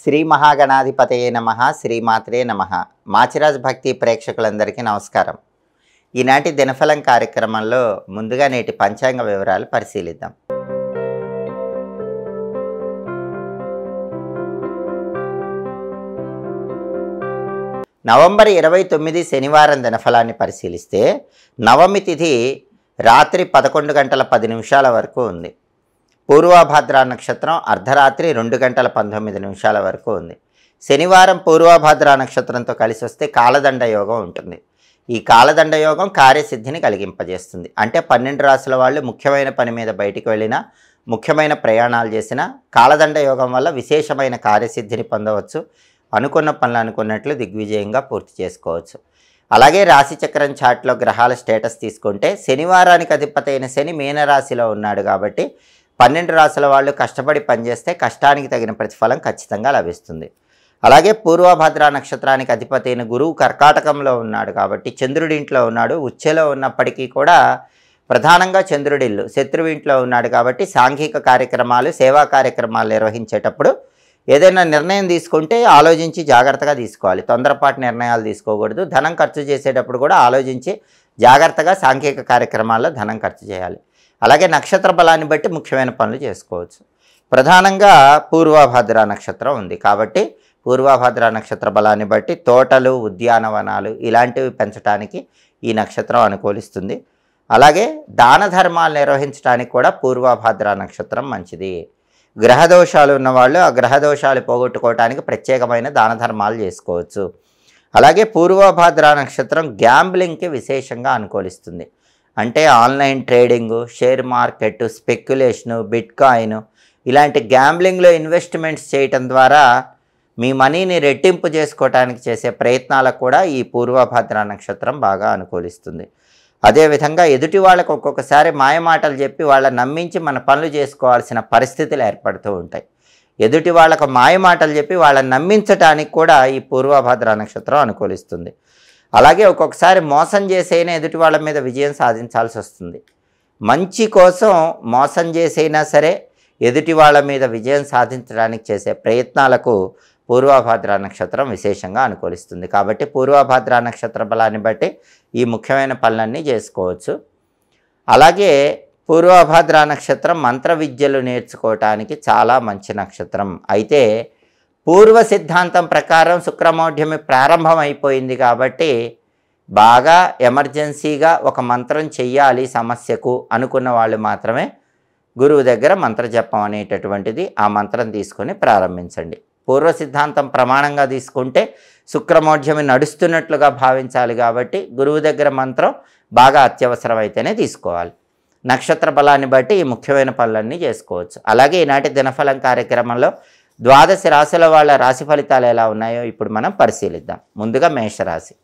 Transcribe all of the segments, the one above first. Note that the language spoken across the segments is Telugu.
శ్రీ మహాగణాధిపతయే నమః శ్రీమాత్రే నమః. మాచిరాజ్ భక్తి ప్రేక్షకులందరికీ నమస్కారం. ఈనాటి దినఫలం కార్యక్రమంలో ముందుగా నేటి పంచాంగ వివరాలు పరిశీలిద్దాం. నవంబర్ 29 శనివారం దినఫలాన్ని పరిశీలిస్తే నవమి తిథి రాత్రి 11 గంటల 10 నిమిషాల వరకు ఉంది. పూర్వభాద్ర నక్షత్రం అర్ధరాత్రి 2 గంటల 19 నిమిషాల వరకు ఉంది. శనివారం పూర్వభాద్ర నక్షత్రంతో కలిసి వస్తే కాలదండ యోగం ఉంటుంది. ఈ కాలదండ యోగం కార్యసిద్ధిని కలిగింపజేస్తుంది. అంటే 12 రాశుల వాళ్ళు ముఖ్యమైన పని మీద బయటికి వెళ్ళినా, ముఖ్యమైన ప్రయాణాలు చేసినా కాలదండ యోగం వల్ల విశేషమైన కార్యసిద్ధిని పొందవచ్చు. అనుకున్న పనులు అనుకున్నట్లు దిగ్విజయంగా పూర్తి చేసుకోవచ్చు. అలాగే రాశిచక్రం చార్ట్లో గ్రహాల స్టేటస్ తీసుకుంటే శనివారానికి అధిపతి అయిన శని మీనరాశిలో ఉన్నాడు కాబట్టి 12 రాశుల వాళ్ళు కష్టపడి పనిచేస్తే కష్టానికి తగిన ప్రతిఫలం ఖచ్చితంగా లభిస్తుంది. అలాగే పూర్వభద్ర నక్షత్రానికి అధిపతి అయిన గురువు కర్కాటకంలో ఉన్నాడు కాబట్టి చంద్రుడి ఇంట్లో ఉన్నాడు. ఉచ్చెలో ఉన్నప్పటికీ కూడా ప్రధానంగా చంద్రుడిల్లు శత్రువు ఇంట్లో ఉన్నాడు కాబట్టి సాంఘిక కార్యక్రమాలు, సేవా కార్యక్రమాలు నిర్వహించేటప్పుడు ఏదైనా నిర్ణయం తీసుకుంటే ఆలోచించి జాగ్రత్తగా తీసుకోవాలి. తొందరపాటు నిర్ణయాలు తీసుకోకూడదు. ధనం ఖర్చు చేసేటప్పుడు కూడా ఆలోచించి జాగ్రత్తగా సాంఘిక కార్యక్రమాల్లో ధనం ఖర్చు చేయాలి. అలాగే నక్షత్ర బలాన్ని బట్టి ముఖ్యమైన పనులు చేసుకోవచ్చు. ప్రధానంగా పూర్వభద్ర నక్షత్రం ఉంది కాబట్టి పూర్వభద్ర నక్షత్ర బలాన్ని బట్టి తోటలు, ఉద్యానవనాలు ఇలాంటివి పెంచడానికి ఈ నక్షత్రం అనుకూలిస్తుంది. అలాగే దాన ధర్మాలు నిర్వహించడానికి కూడా పూర్వభద్ర నక్షత్రం మంచిది. గ్రహదోషాలు ఉన్నవాళ్ళు ఆ గ్రహదోషాలు పోగొట్టుకోవడానికి ప్రత్యేకమైన దాన ధర్మాలు చేసుకోవచ్చు. అలాగే పూర్వభద్ర నక్షత్రం గ్యాంబ్లింగ్కి విశేషంగా అనుకూలిస్తుంది. అంటే online trading, share market, speculation, bitcoin ఇలాంటి గ్యాంబ్లింగ్లో ఇన్వెస్ట్మెంట్స్ చేయటం ద్వారా మీ మనీని రెట్టింపు చేసుకోవడానికి చేసే ప్రయత్నాలకు కూడా ఈ పూర్వభద్ర నక్షత్రం బాగా అనుకూలిస్తుంది. అదేవిధంగా ఎదుటి వాళ్ళకు ఒక్కొక్కసారి మాయమాటలు చెప్పి వాళ్ళని నమ్మించి మన పనులు చేసుకోవాల్సిన పరిస్థితులు ఏర్పడుతూ ఉంటాయి. ఎదుటి వాళ్ళకు మాయమాటలు చెప్పి వాళ్ళని నమ్మించడానికి కూడా ఈ పూర్వభద్ర నక్షత్రం అనుకూలిస్తుంది. అలాగే ఒక్కొక్కసారి మోసం చేసైనా ఎదుటి వాళ్ళ మీద విజయం సాధించాల్సి వస్తుంది. మంచి కోసం మోసం చేసైనా సరే ఎదుటి వాళ్ళ మీద విజయం సాధించడానికి చేసే ప్రయత్నాలకు పూర్వభద్ర నక్షత్రం విశేషంగా అనుకూలిస్తుంది. కాబట్టి పూర్వభద్ర నక్షత్ర బలాన్ని బట్టి ఈ ముఖ్యమైన పనులన్నీ చేసుకోవచ్చు. అలాగే పూర్వభద్ర నక్షత్రం మంత్ర విద్యలు నేర్చుకోవటానికి చాలా మంచి నక్షత్రం. అయితే పూర్వ సిద్ధాంతం ప్రకారం శుక్రమౌఢ్యమి ప్రారంభం అయిపోయింది కాబట్టి బాగా ఎమర్జెన్సీగా ఒక మంత్రం చెయ్యాలి సమస్యకు అనుకున్న వాళ్ళు మాత్రమే గురువు దగ్గర మంత్రజపం అనేటటువంటిది ఆ మంత్రం తీసుకొని ప్రారంభించండి. పూర్వ సిద్ధాంతం ప్రమాణంగా తీసుకుంటే శుక్రమౌఢ్యమి నడుస్తున్నట్లుగా భావించాలి కాబట్టి గురువు దగ్గర మంత్రం బాగా అత్యవసరం అయితేనే తీసుకోవాలి. నక్షత్ర బలాన్ని బట్టి ఈ ముఖ్యమైన పనులన్నీ చేసుకోవచ్చు. అలాగే ఈనాటి దినఫలం కార్యక్రమంలో 12 రాశుల వాళ్ళ రాశి ఫలితాలు ఎలా ఉన్నాయో ఇప్పుడు మనం పరిశీలిద్దాం. ముందుగా మేషరాశి.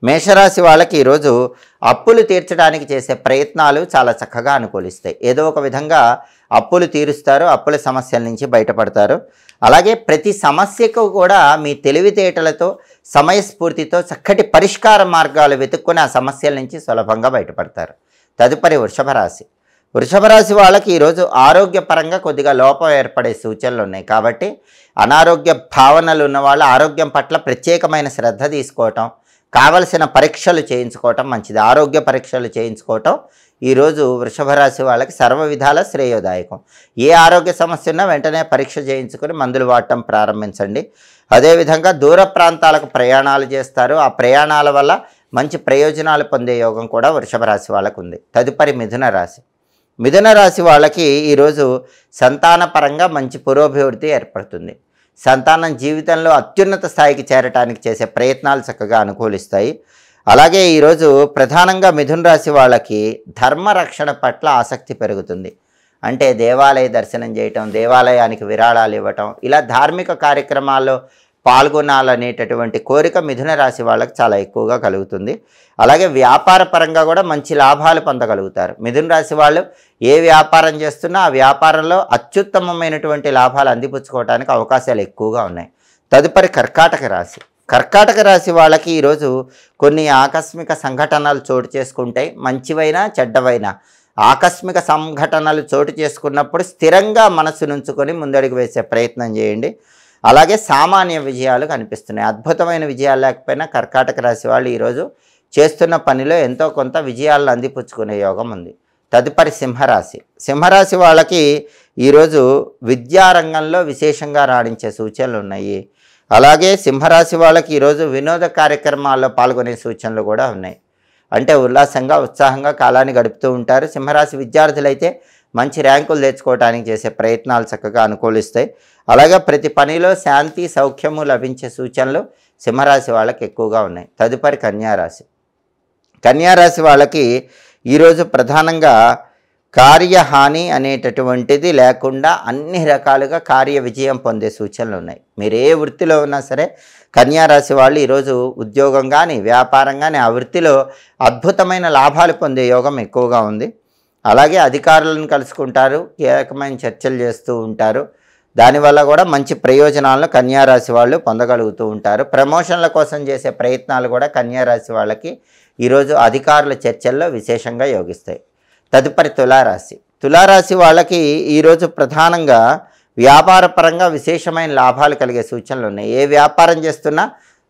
మేషరాశి వాళ్ళకి ఈరోజు అప్పులు తీర్చడానికి చేసే ప్రయత్నాలు చాలా చక్కగా అనుకూలిస్తాయి. ఏదో ఒక విధంగా అప్పులు తీరుస్తారు, అప్పుల సమస్యల నుంచి బయటపడతారు. అలాగే ప్రతి సమస్యకు కూడా మీ తెలివితేటలతో, సమయస్ఫూర్తితో చక్కటి పరిష్కార మార్గాలు వెతుక్కుని ఆ సమస్యల నుంచి సులభంగా బయటపడతారు. తదుపరి వృషభ రాశి. వృషభ రాశి వాళ్ళకి ఈరోజు ఆరోగ్యపరంగా కొద్దిగా లోపం ఏర్పడే సూచనలు ఉన్నాయి కాబట్టి అనారోగ్య భావనలు ఉన్న వాళ్ళు ఆరోగ్యం పట్ల ప్రత్యేకమైన శ్రద్ధ తీసుకోవటం, కావలసిన పరీక్షలు చేయించుకోవటం మంచిది. ఆరోగ్య పరీక్షలు చేయించుకోవటం ఈరోజు వృషభ రాశి వాళ్ళకి సర్వ విధాల శ్రేయోదాయకం. ఏ ఆరోగ్య సమస్య ఉన్నా వెంటనే పరీక్ష చేయించుకొని మందులు వాడటం ప్రారంభించండి. అదేవిధంగా దూర ప్రాంతాలకు ప్రయాణాలు చేస్తారు. ఆ ప్రయాణాల వల్ల మంచి ప్రయోజనాలు పొందే యోగం కూడా వృషభ రాశి వాళ్ళకు ఉంది. తదుపరి మిథున రాశి. మిథున రాశి వాళ్ళకి ఈరోజు సంతానపరంగా మంచి పురోభివృద్ధి ఏర్పడుతుంది. సంతానం జీవితంలో అత్యున్నత స్థాయికి చేరటానికి చేసే ప్రయత్నాలు చక్కగా అనుకూలిస్తాయి. అలాగే ఈరోజు ప్రధానంగా మిథున రాశి వాళ్ళకి ధర్మరక్షణ పట్ల ఆసక్తి పెరుగుతుంది. అంటే దేవాలయ దర్శనం చేయటం, దేవాలయానికి విరాళాలు ఇవ్వటం, ఇలా ధార్మిక కార్యక్రమాల్లో పాల్గొనాలనేటటువంటి కోరిక మిథున రాశి వాళ్ళకి చాలా ఎక్కువగా కలుగుతుంది. అలాగే వ్యాపార పరంగా కూడా మంచి లాభాలు పొందగలుగుతారు. మిథున రాశి వాళ్ళు ఏ వ్యాపారం చేస్తున్నా ఆ వ్యాపారంలో అత్యుత్తమమైనటువంటి లాభాలు అందిపుచ్చుకోవడానికి అవకాశాలు ఎక్కువగా ఉన్నాయి. తదుపరి కర్కాటక రాశి. కర్కాటక రాశి వాళ్ళకి ఈరోజు కొన్ని ఆకస్మిక సంఘటనలు చోటు చేసుకుంటాయి. మంచివైనా చెడ్డవైనా ఆకస్మిక సంఘటనలు చోటు చేసుకున్నప్పుడు స్థిరంగా మనసు నుంచుకొని ముందడుగు వేసే ప్రయత్నం చేయండి. అలాగే సామాన్య విజయాలు కనిపిస్తున్నాయి. అద్భుతమైన విజయాలు లేకపోయినా కర్కాటక రాశి వాళ్ళు ఈరోజు చేస్తున్న పనిలో ఎంతో కొంత విజయాలను అందిపుచ్చుకునే యోగం ఉంది. తదుపరి సింహరాశి. సింహరాశి వాళ్ళకి ఈరోజు విద్యారంగంలో విశేషంగా రాణించే సూచనలు ఉన్నాయి. అలాగే సింహరాశి వాళ్ళకి ఈరోజు వినోద కార్యక్రమాల్లో పాల్గొనే సూచనలు కూడా ఉన్నాయి. అంటే ఉల్లాసంగా ఉత్సాహంగా కాలాన్ని గడుపుతూ ఉంటారు. సింహరాశి విద్యార్థులైతే మంచి ర్యాంకులు తెచ్చుకోవడానికి చేసే ప్రయత్నాలు చక్కగా అనుకూలిస్తాయి. అలాగే ప్రతి పనిలో శాంతి సౌఖ్యము లభించే సూచనలు సింహరాశి వాళ్ళకి ఎక్కువగా ఉన్నాయి. తదుపరి కన్యారాశి. కన్యారాశి వాళ్ళకి ఈరోజు ప్రధానంగా కార్యహాని అనేటటువంటిది లేకుండా అన్ని రకాలుగా కార్య విజయం పొందే సూచనలు ఉన్నాయి. మీరు ఏ వృత్తిలో ఉన్నా సరే కన్యారాశి వాళ్ళు ఈరోజు ఉద్యోగం కానీ వ్యాపారం కానీ ఆ వృత్తిలో అద్భుతమైన లాభాలు పొందే యోగం ఎక్కువగా ఉంది. అలాగే అధికారులను కలుసుకుంటారు, కీలకమైన చర్చలు చేస్తూ ఉంటారు. దానివల్ల కూడా మంచి ప్రయోజనాలను కన్యారాశి వాళ్ళు పొందగలుగుతూ ఉంటారు. ప్రమోషన్ల కోసం చేసే ప్రయత్నాలు కూడా కన్యారాశి వాళ్ళకి ఈరోజు అధికారుల చర్చల్లో విశేషంగా యోగిస్తాయి. తదుపరి తులారాశి. తులారాశి వాళ్ళకి ఈరోజు ప్రధానంగా వ్యాపారపరంగా విశేషమైన లాభాలు కలిగే సూచనలు ఉన్నాయి. ఏ వ్యాపారం చేస్తున్నా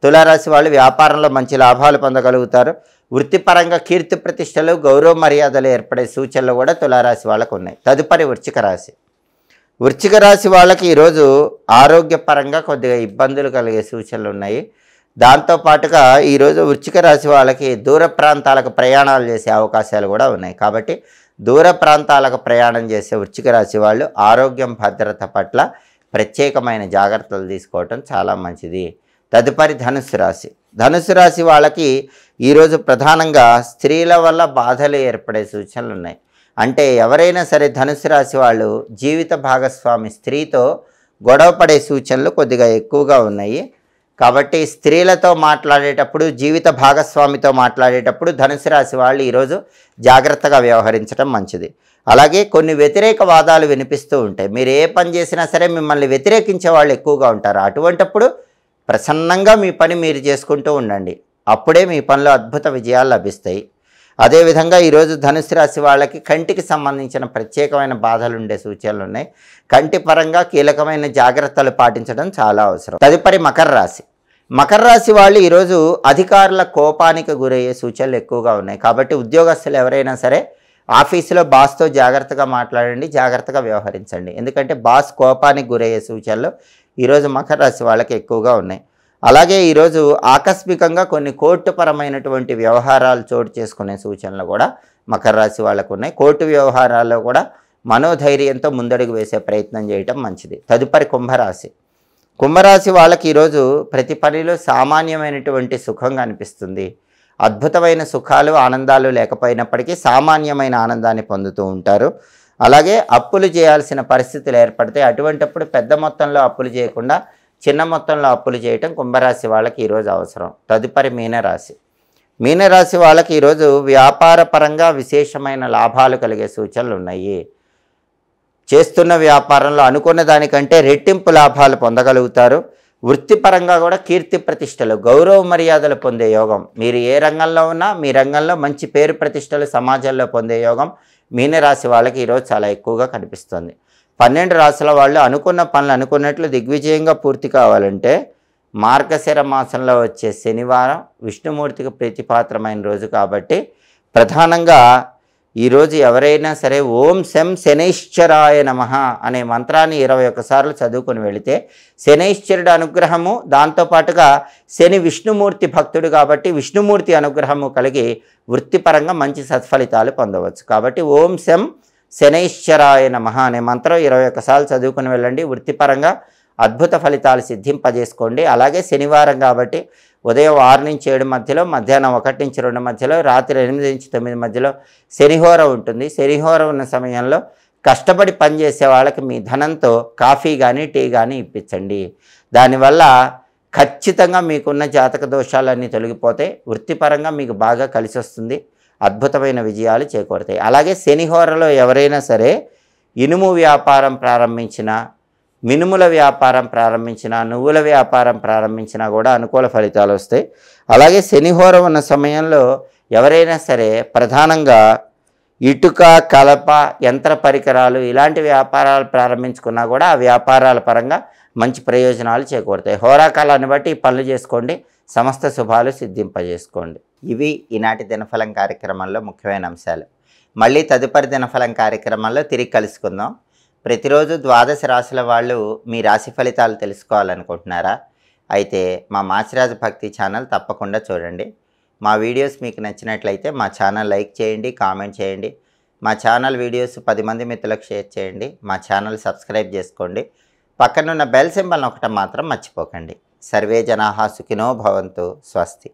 తులారాశి వాళ్ళు వ్యాపారంలో మంచి లాభాలు పొందగలుగుతారు. వృత్తిపరంగా కీర్తి ప్రతిష్టలు గౌరవ మర్యాదలు ఏర్పడే సూచనలు కూడా తులారాశి వాళ్ళకు ఉన్నాయి. తదుపరి వృశ్చిక రాశి. వృశ్చిక రాశి వాళ్ళకి ఈరోజు ఆరోగ్యపరంగా కొద్దిగా ఇబ్బందులు కలిగే సూచనలు ఉన్నాయి. దాంతోపాటుగా ఈరోజు వృశ్చిక రాశి వాళ్ళకి దూర ప్రాంతాలకు ప్రయాణాలు చేసే అవకాశాలు కూడా ఉన్నాయి. కాబట్టి దూర ప్రాంతాలకు ప్రయాణం చేసే వృశ్చిక రాశి వాళ్ళు ఆరోగ్యం భద్రత పట్ల ప్రత్యేకమైన జాగ్రత్తలు తీసుకోవటం చాలా మంచిది. తదుపరి ధనుస్సు రాశి. ధనుస్సు రాశి వాళ్ళకి ఈరోజు ప్రధానంగా స్త్రీల వల్ల బాధలు ఏర్పడే సూచనలు ఉన్నాయి. అంటే ఎవరైనా సరే ధనుస్సు రాశి వాళ్ళు జీవిత భాగస్వామి స్త్రీతో గొడవ పడే సూచనలు కొద్దిగా ఎక్కువగా ఉన్నాయి. కాబట్టి స్త్రీలతో మాట్లాడేటప్పుడు జీవిత భాగస్వామితో మాట్లాడేటప్పుడు ధనుసు రాశి వాళ్ళు ఈరోజు జాగ్రత్తగా వ్యవహరించడం మంచిది. అలాగే కొన్ని వ్యతిరేక వాదాలు వినిపిస్తూ ఉంటాయి. మీరు ఏ పని చేసినా సరే మిమ్మల్ని వ్యతిరేకించే వాళ్ళు ఎక్కువగా ఉంటారు. అటువంటప్పుడు ప్రసన్నంగా మీ పని మీరు చేసుకుంటూ ఉండండి. అప్పుడే మీ పనిలో అద్భుత విజయాలు లభిస్తాయి. అదేవిధంగా ఈరోజు ధనుసు రాశి వాళ్ళకి కంటికి సంబంధించిన ప్రత్యేకమైన బాధలు ఉండే సూచనలు ఉన్నాయి. కంటి పరంగా కీలకమైన జాగ్రత్తలు పాటించడం చాలా అవసరం. తదుపరి మకర రాశి. మకర రాశి వాళ్ళు ఈరోజు అధికారుల కోపానికి గురయ్యే సూచనలు ఎక్కువగా ఉన్నాయి. కాబట్టి ఉద్యోగస్తులు ఎవరైనా సరే ఆఫీసులో బాస్తో జాగ్రత్తగా మాట్లాడండి, జాగ్రత్తగా వ్యవహరించండి. ఎందుకంటే బాస్ కోపానికి గురయ్యే సూచనలు ఈరోజు మకర రాశి వాళ్ళకి ఎక్కువగా ఉన్నాయి. అలాగే ఈరోజు ఆకస్మికంగా కొన్ని కోర్టుపరమైనటువంటి వ్యవహారాలు చోటు చేసుకునే సూచనలు కూడా మకర రాశి వాళ్ళకు ఉన్నాయి. కోర్టు వ్యవహారాల్లో కూడా మనోధైర్యంతో ముందడుగు వేసే ప్రయత్నం చేయటం మంచిది. తదుపరి కుంభరాశి. కుంభరాశి వాళ్ళకి ఈరోజు ప్రతి పనిలో సామాన్యమైనటువంటి సుఖంగా అనిపిస్తుంది. అద్భుతమైన సుఖాలు ఆనందాలు లేకపోయినప్పటికీ సామాన్యమైన ఆనందాన్ని పొందుతూ ఉంటారు. అలాగే అప్పులు చేయాల్సిన పరిస్థితులు ఏర్పడితే అటువంటప్పుడు పెద్ద మొత్తంలో అప్పులు చేయకుండా చిన్న మొత్తంలో అప్పులు చేయటం కుంభరాశి వాళ్ళకి ఈరోజు అవసరం. తదుపరి మీనరాశి. మీనరాశి వాళ్ళకి ఈరోజు వ్యాపార పరంగా విశేషమైన లాభాలు కలిగే సూచనలు ఉన్నాయి. చేస్తున్న వ్యాపారంలో అనుకున్న దానికంటే రెట్టింపు లాభాలు పొందగలుగుతారు. వృత్తిపరంగా కూడా కీర్తి ప్రతిష్టలు గౌరవ మర్యాదలు పొందే యోగం. మీరు ఏ రంగంలో ఉన్నా మీ రంగంలో మంచి పేరు ప్రతిష్టలు సమాజంలో పొందే యోగం మీనరాశి వాళ్ళకి ఈరోజు చాలా ఎక్కువగా కనిపిస్తుంది. 12 రాశుల వాళ్ళు అనుకున్న పనులు అనుకున్నట్లు దిగ్విజయంగా పూర్తి కావాలంటే మార్గశిర మాసంలో వచ్చే శనివారం విష్ణుమూర్తికి ప్రీతిపాత్రమైన రోజు. కాబట్టి ప్రధానంగా ఈరోజు ఎవరైనా సరే ఓం శం శనైశ్చరాయ నమః అనే మంత్రాన్ని 21 సార్లు చదువుకొని వెళితే శనైశ్చరుడు అనుగ్రహము, దాంతోపాటుగా శని విష్ణుమూర్తి భక్తుడు కాబట్టి విష్ణుమూర్తి అనుగ్రహము కలిగి వృత్తిపరంగా మంచి సత్ఫలితాలు పొందవచ్చు. కాబట్టి ఓం శం శనైశ్చరాయ నమః అనే మంత్రం 21 సార్లు చదువుకుని వెళ్ళండి. వృత్తిపరంగా అద్భుత ఫలితాలు సిద్ధింపజేసుకోండి. అలాగే శనివారం కాబట్టి ఉదయం 6 నుంచి 7 మధ్యలో, మధ్యాహ్నం 1 నుంచి 2 మధ్యలో, రాత్రి 8 నుంచి 9 మధ్యలో శనిహోర ఉంటుంది. శనిహోర ఉన్న సమయంలో కష్టపడి పనిచేసే వాళ్ళకి మీ ధనంతో కాఫీ కానీ టీ కానీ ఇప్పించండి. దానివల్ల ఖచ్చితంగా మీకున్న జాతక దోషాలన్నీ తొలగిపోతాయి. వృత్తిపరంగా మీకు బాగా కలిసి వస్తుంది. అద్భుతమైన విజయాలు చేకూరుతాయి. అలాగే శనిహోరలో ఎవరైనా సరే ఇనుము వ్యాపారం ప్రారంభించిన, మినుముల వ్యాపారం ప్రారంభించిన, నువ్వుల వ్యాపారం ప్రారంభించినా కూడా అనుకూల ఫలితాలు వస్తాయి. అలాగే శనిహోర ఉన్న సమయంలో ఎవరైనా సరే ప్రధానంగా ఇటుక, కలప, యంత్ర పరికరాలు ఇలాంటి వ్యాపారాలు ప్రారంభించుకున్నా కూడా ఆ వ్యాపారాల పరంగా మంచి ప్రయోజనాలు చేకూరుతాయి. హోరాకాలాన్ని బట్టి ఈ పనులు చేసుకోండి, సమస్త శుభాలు సిద్ధింపజేసుకోండి. ఇవి ఈనాటి దినఫలం కార్యక్రమంలో ముఖ్యమైన అంశాలు. మళ్ళీ తదుపరి దినఫలం కార్యక్రమంలో తిరిగి కలుసుకుందాం. ప్రతిరోజు ద్వాదశ రాశుల వాళ్ళు మీ రాశి ఫలితాలు తెలుసుకోవాలనుకుంటున్నారా? అయితే మా మాచిరాజు భక్తి ఛానల్ తప్పకుండా చూడండి. మా వీడియోస్ మీకు నచ్చినట్లయితే మా ఛానల్ లైక్ చేయండి, కామెంట్ చేయండి. మా ఛానల్ వీడియోస్ 10 మంది మిత్రులకు షేర్ చేయండి. మా ఛానల్ సబ్స్క్రైబ్ చేసుకోండి. పక్కనున్న బెల్ సింబల్ నొక్కటం మాత్రం మర్చిపోకండి. సర్వే జనాః సుఖినో భవంతు. స్వస్తి.